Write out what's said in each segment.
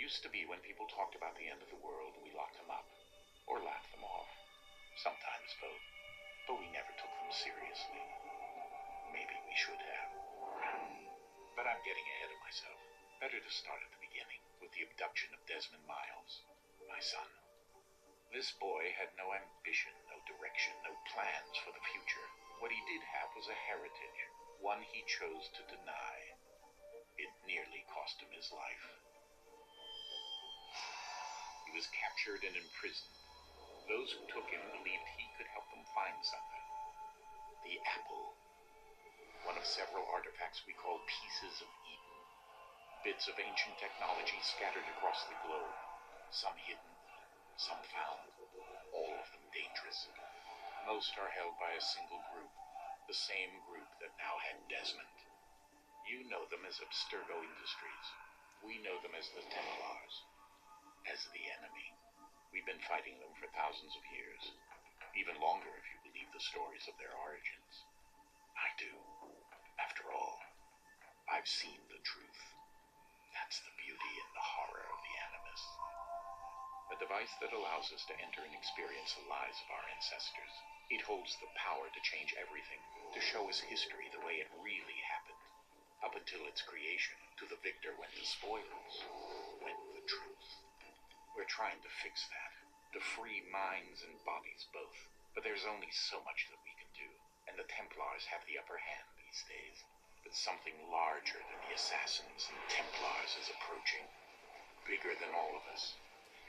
used to be when people talked about the end of the world, we locked them up. Or laughed them off. Sometimes both. But we never took them seriously. Maybe we should have. But I'm getting ahead of myself. Better to start at the beginning, with the abduction of Desmond Miles, my son. This boy had no ambition, no direction, no plans for the future. What he did have was a heritage, one he chose to deny. It nearly cost him his life. He was captured and imprisoned. Those who took him believed he could help them find something. The apple. One of several artifacts we call pieces of Eden. Bits of ancient technology scattered across the globe. Some hidden, some found. All of them dangerous. Most are held by a single group. The same group that now had Desmond. You know them as Abstergo Industries. We know them as the Templars. As the enemy. We've been fighting them for thousands of years. Even longer if you believe the stories of their origins. I do. After all, I've seen the truth. That's the beauty and the horror of the Animus. A device that allows us to enter and experience the lives of our ancestors. It holds the power to change everything, to show us history the way it really happened. Up until its creation, to the victor went the spoils, went the truth. We're trying to fix that, to free minds and bodies both. But there's only so much that we can do, and the Templars have the upper hand these days. But something larger than the Assassins and Templars is approaching, bigger than all of us.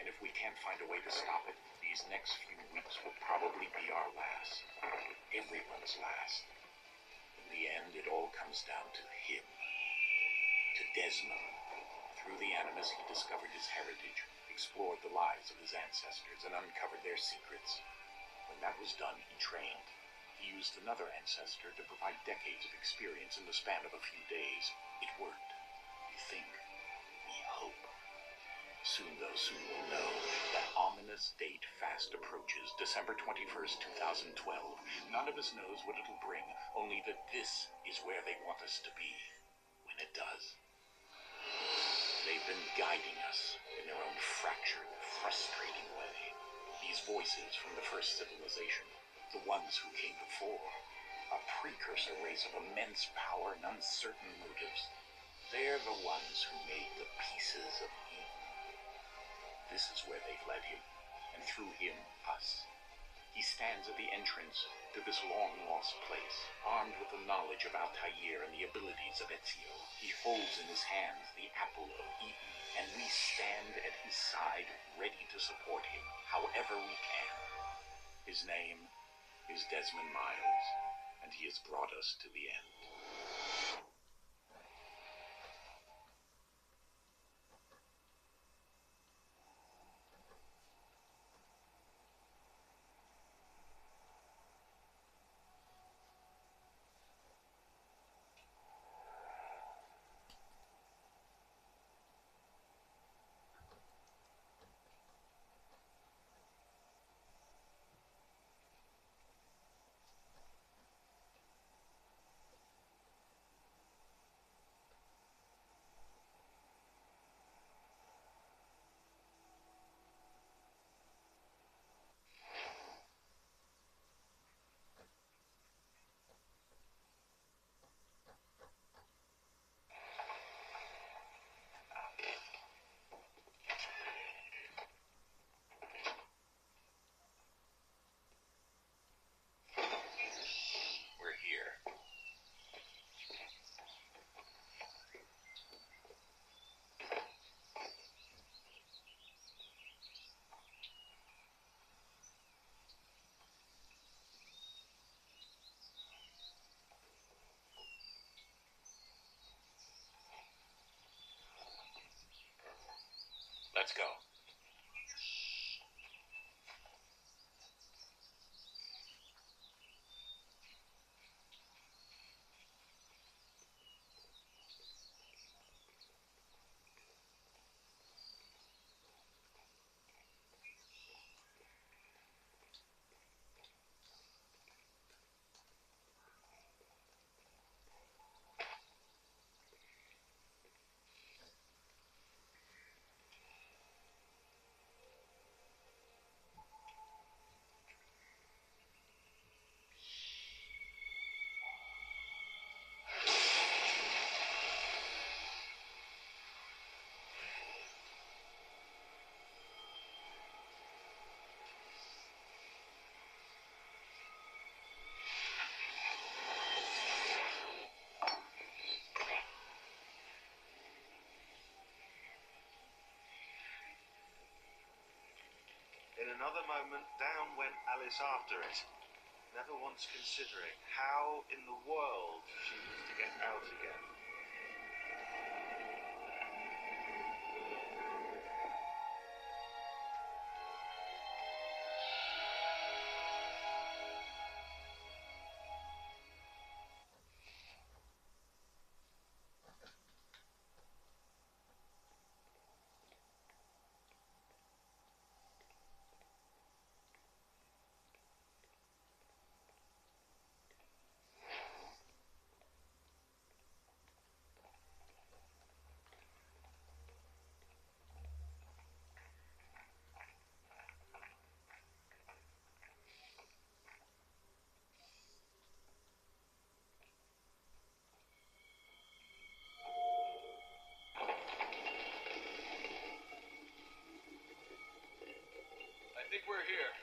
And if we can't find a way to stop it, these next few weeks will probably be our last. Everyone's last. In the end, it all comes down to him. To Desmond. Through the Animus, he discovered his heritage, explored the lives of his ancestors, and uncovered their secrets. When that was done, he trained. He used another ancestor to provide decades of experience in the span of a few days. It worked. We think. We hope. Soon we'll know. That ominous date fast approaches, December 21st, 2012. None of us knows what it'll bring, only that this is where they want us to be. When it does. They've been guiding us in their own fractured, frustrating way. These voices from the first civilization, the ones who came before, a precursor race of immense power and uncertain motives. They're the ones who made the pieces of Eden. This is where they've led him, and through him, us. He stands at the entrance to this long-lost place, armed with the knowledge of Altair and the abilities of Ezio. He holds in his hands the apple of Eden, and we stand at his side, ready to support him, however we can. His name is Desmond Miles, and he has brought us to the end. Let's go. another moment, down went Alice after it, never once considering how in the world she was to get out again. I think we're here.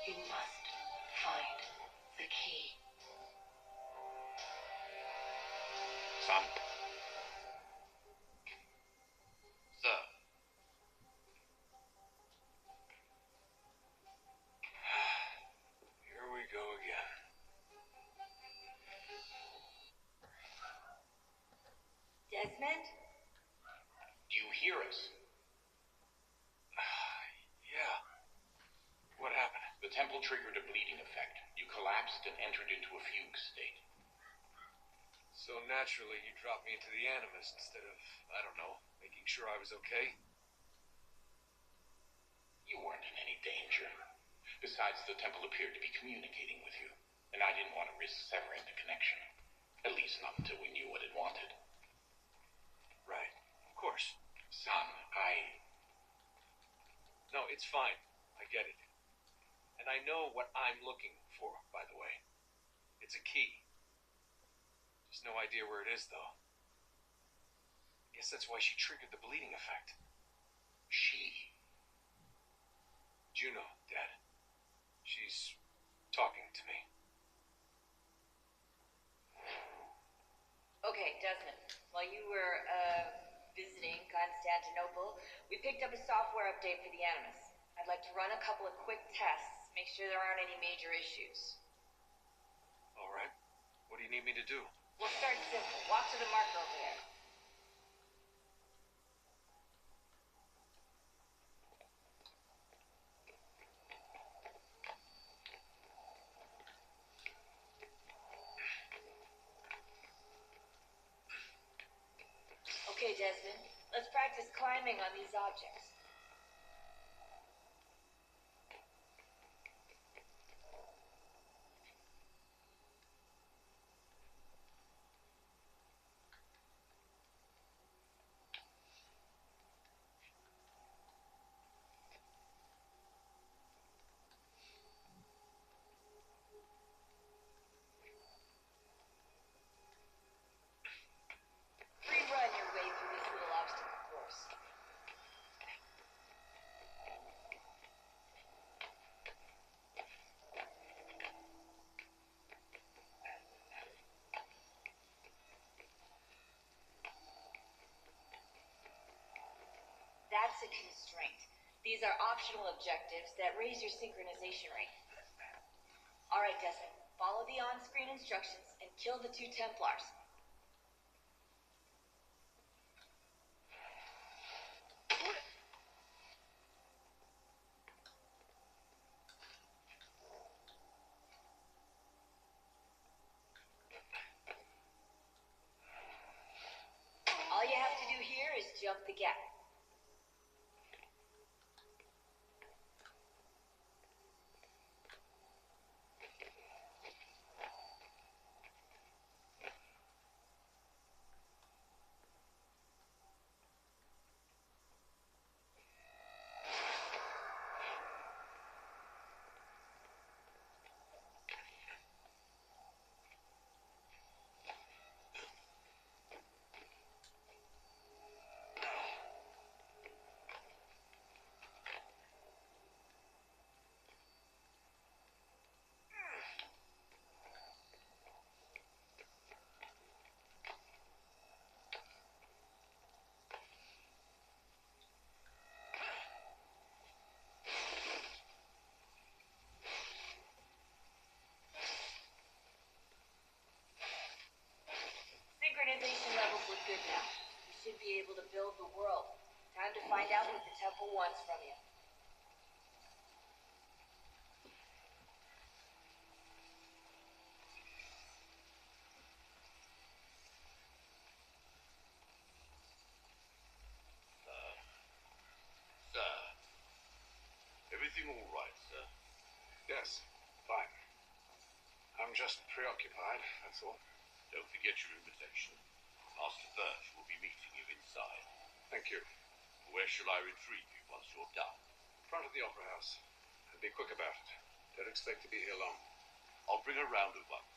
You must find the key. Son? Sir? Here we go again. Desmond? Do you hear us? Yeah. What happened? The temple triggered a bleeding effect. You collapsed and entered into a fugue state. So naturally, you dropped me into the Animus instead of, I don't know, making sure I was okay? You weren't in any danger. Besides, the temple appeared to be communicating with you, and I didn't want to risk severing the connection. At least not until we knew what it wanted. Right. Of course. Son, No, it's fine. I get it. And I know what I'm looking for, by the way. It's a key. Just no idea where it is, though. I guess that's why she triggered the bleeding effect. She? Juno, Dad. She's talking to me. Okay, Desmond. While you were, visiting Constantinople, we picked up a software update for the Animus. I'd like to run a couple of quick tests, make sure there aren't any major issues. All right. What do you need me to do? We'll start simple. Walk to the marker over there. Okay, Desmond. Let's practice climbing on these objects. a constraint. These are optional objectives that raise your synchronization rate. Alright, Desmond. Follow the on-screen instructions and kill the 2 Templars. All you have to do here is jump the gap. Synchronization levels look good now. You should be able to build the world. Time to find out what the temple wants from you. Sir. Everything all right, sir? Yes, fine. I'm just preoccupied, that's all. Don't forget your invitation. Master Birch will be meeting you inside. Thank you. Where shall I retrieve you once you're done? Front of the Opera House. And be quick about it. Don't expect to be here long. I'll bring her round at once.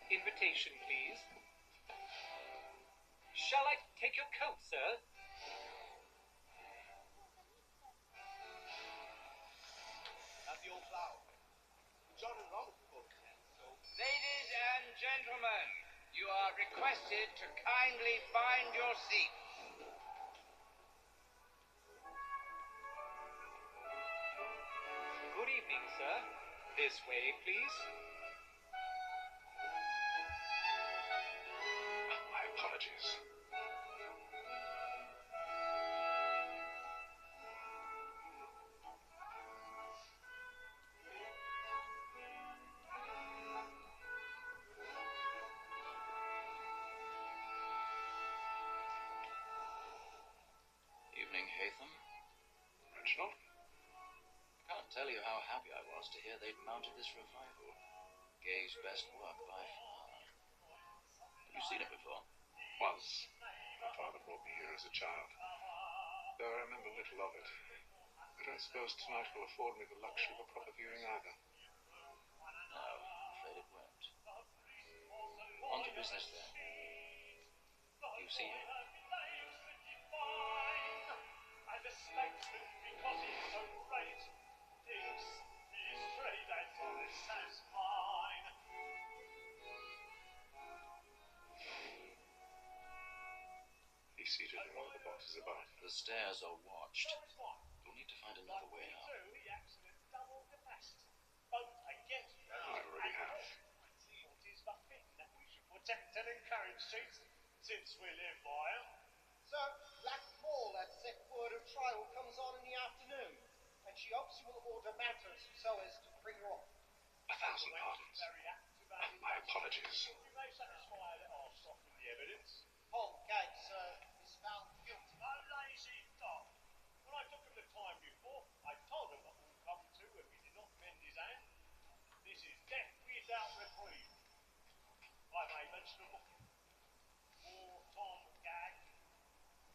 Invitation, please. Shall I take your coat, sir? Have your flower. John and Robert both. Ladies and gentlemen, you are requested to kindly find your seats. Good evening, sir. This way, please. My apologies. Evening, Hatham. Reginald? Can't tell you how happy I was to hear they'd mounted this revival. Gay's best work by far. Have you seen it before? Once. My father brought me here as a child. Though I remember little of it. I don't suppose tonight will afford me the luxury of a proper viewing either. No, I'm afraid it won't. On to business then. You see him? He's seated in one of the boxes above. The stairs are watched. You'll need to find another way out. I already have. Protect and encourage streets, since we live by it. So, Blackmore had set word of trial comes on in the afternoon, and she hopes you will order matters so as to bring her on. 1,000 pardons. My apologies. You may satisfy that I'll soften the evidence. Paul Gates is found guilty. No lazy dog. When I took him the time before, I told him what would come to if he did not mend his hand. This is death without reprieve. I may mention a book. War, Tom, Gag.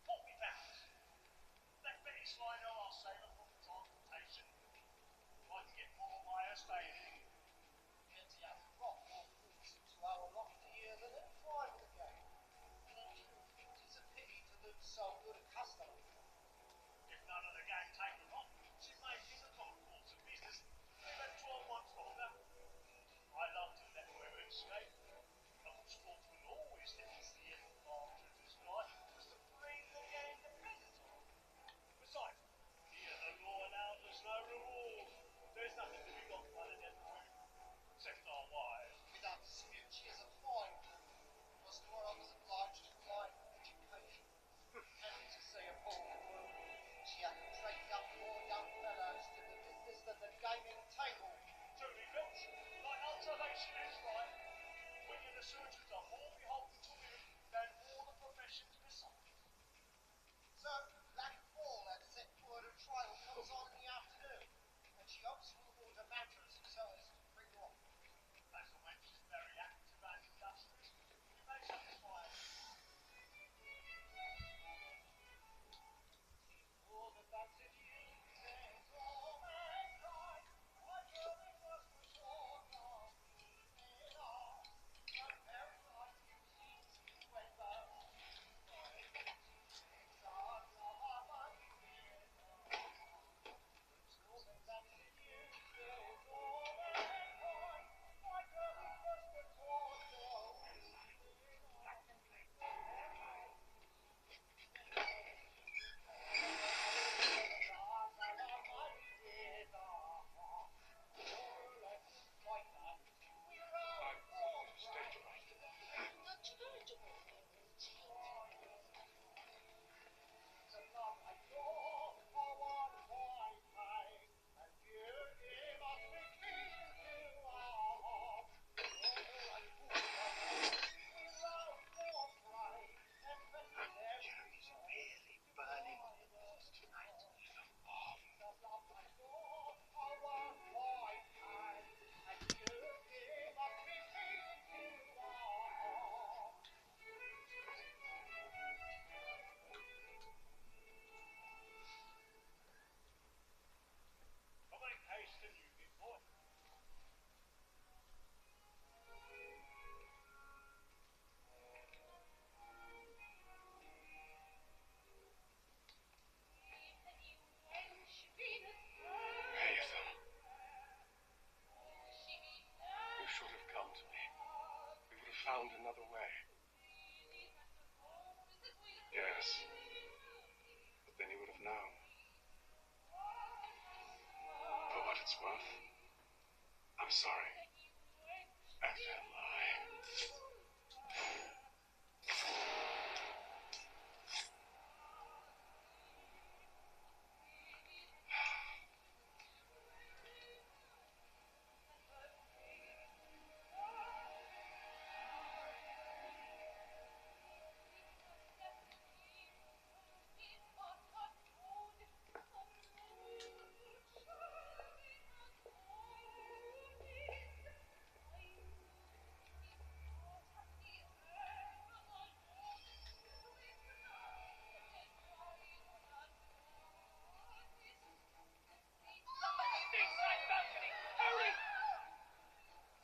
40 pounds. That Betty's fine, I'll save her from transportation. I can get more by her staying in. Guilty of rock or force to our lofty the surgeons are more beholden to women than all the professions besides. So, Black Ball had set word a trial comes on in the afternoon, and she hopes you will order matters so as to bring her off. As the wench is very active and industrious, we may satisfy her. All the fancy you says, oh mankind, I tell it was the sort of men are. But very like you seems to ever. Come make haste and you big boy. Hey, Ethel. You should have come to me. We would have found another way. Yes. But then you would have known. For what it's worth, I'm sorry. As am I.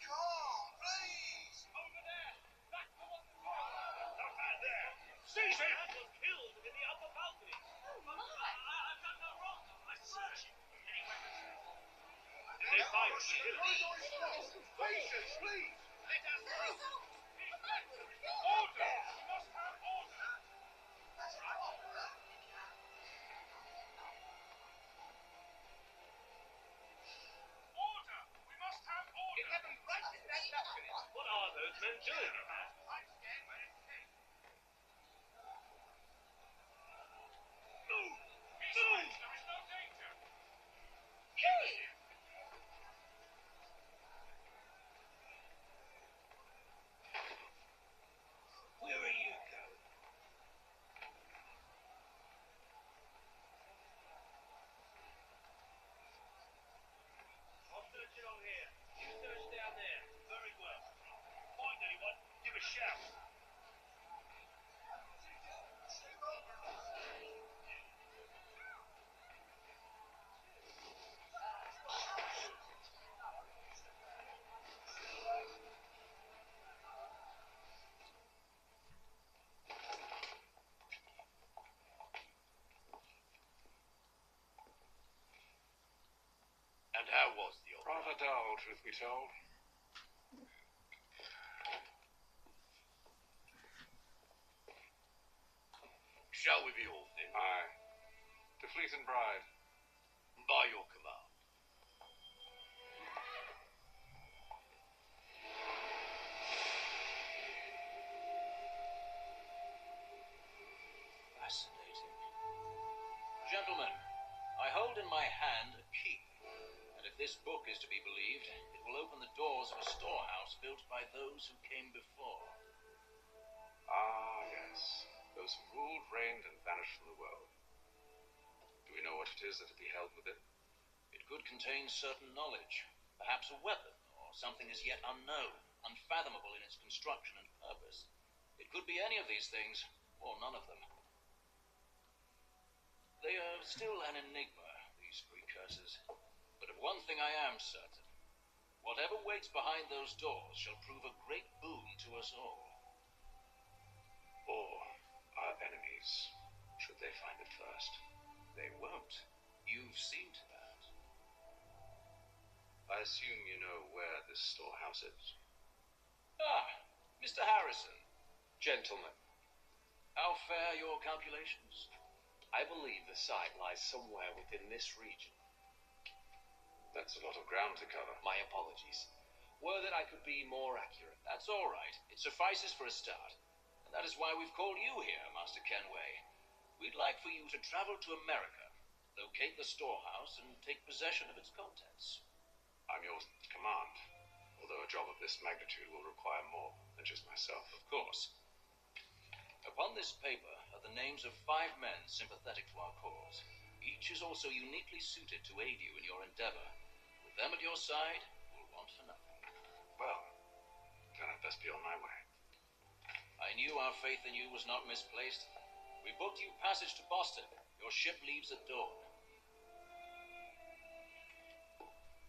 Come, please! Over there! That's the one that that man there! Seize him! That was killed in the upper balcony! Oh my! I've done no wrong! I swear! Any weapons? Did they find the killer? Patience, please! Let us through! Order! We must have order! Order! We must have order! Get them right in that balcony. What are those men doing? I'm scared where it's safe. Move! Move! There is no danger! Where are you going? I'm searching on here. You search down there. Very well. Find anyone, give a shout. And how was the old rather dull, truth be told. Shall we be off then? Aye. To Fleet and Bride. By your command. Fascinating. Gentlemen, I hold in my hand a key, and if If this book is to be believed, it will open the doors of a storehouse built by those who came before. Ah, yes. Those who ruled, reigned, and vanished from the world. Do we know what it is that will be held within? It could contain certain knowledge, perhaps a weapon, or something as yet unknown, unfathomable in its construction and purpose. It could be any of these things, or none of them. They are still an enigma, these precursors. But of one thing I am certain. Whatever waits behind those doors shall prove a great boon to us all. Or our enemies, should they find it first. They won't. You've seen to that. I assume you know where this storehouse is. Ah, Mr. Harrison. Gentlemen, How fare your calculations? I believe the site lies somewhere within this region. That's a lot of ground to cover. My apologies. Were that I could be more accurate. That's all right. It suffices for a start. And that is why we've called you here, Master Kenway. We'd like for you to travel to America, locate the storehouse, and take possession of its contents. I'm your command, although a job of this magnitude will require more than just myself. Of course. Upon this paper are the names of 5 men sympathetic to our cause. Each is also uniquely suited to aid you in your endeavor. With them at your side, you'll want for nothing. Well, then I'd best be on my way. I knew our faith in you was not misplaced. We booked you passage to Boston. Your ship leaves at dawn.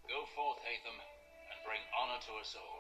Go forth, Hatham, and bring honor to us all.